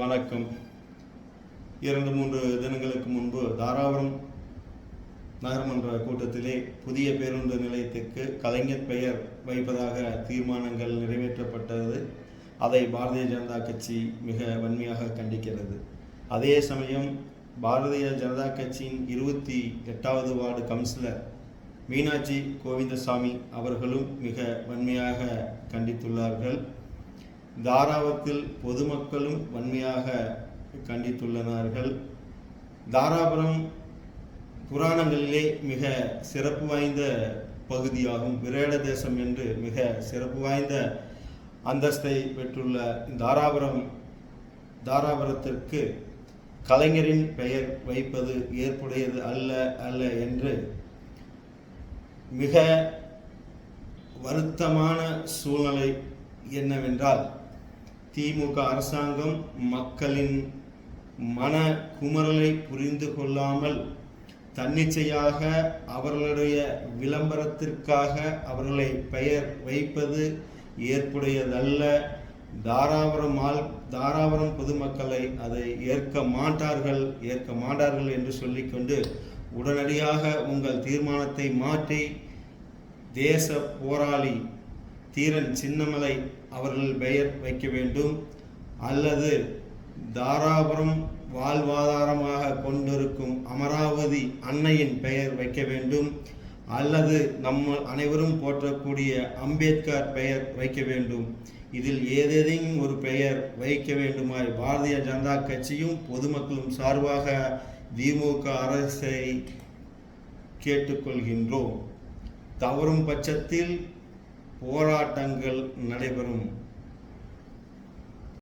வணக்கம். 2-3 தினங்களுக்கு முன்பு தாராபுரம் நகரமன்ற கூட்டத்திலே புதிய பேருந்து நிலையத்திற்கு கலைஞர் பெயர் வைப்பதாக தீர்மானங்கள் நிறைவேற்றப்பட்டது. அதை பாரதிய ஜனதா கட்சி மிக வன்மையாக கண்டிக்கிறது. அதே சமயம் பாரதிய ஜனதா கட்சியின் 28வது வார்டு கவுன்சிலர் மீனாட்சி கோவிந்தசாமி அவர்களும் மிக வன்மையாக கண்டித்துள்ளார்கள். தாராபுரத்தில் பொதுமக்களும் வன்மையாக கண்டித்துள்ளனர். தாராபுரம் புராணங்களிலே மிக சிறப்பு வாய்ந்த பகுதியாகும். விராட தேசம் என்று மிக சிறப்பு வாய்ந்த அந்தஸ்தை பெற்றுள்ள தாராபுரத்திற்கு கலைஞரின் பெயர் வைப்பது ஏற்புடையது அல்ல என்று மிக வருத்தமான சூழ்நிலை என்னவென்றால், திமுக அரசாங்கம் மக்களின் மன குமரலை புரிந்து கொள்ளாமல் தன்னிச்சையாக அவர்களுடைய விளம்பரத்திற்காக அவர்களை பெயர் வைப்பது ஏற்புடையதல்ல. தாராபுரம் பொதுமக்களை அதை ஏற்க மாட்டார்கள் என்று சொல்லிக்கொண்டு உடனடியாக உங்கள் தீர்மானத்தை மாற்றி தேச போராளி தீரன் சின்னமலை அவர்கள் பெயர் வைக்க வேண்டும், அல்லது தாராபுரம் வாழ்வாதாரமாக கொண்டிருக்கும் அமராவதி அன்னையின் பெயர் வைக்க வேண்டும், அல்லது நம்ம அனைவரும் போற்றக்கூடிய அம்பேத்கர் பெயர் வைக்க வேண்டும். இதில் ஏதேனும் ஒரு பெயர் வைக்க வேண்டுமாய் பாரதிய ஜனதா கட்சியும் பொதுமக்களும் சார்பாக திமுக அரசை கேட்டுக்கொள்கின்றோம். தவறும் பட்சத்தில் போராட்டங்கள் நடைபெறும்.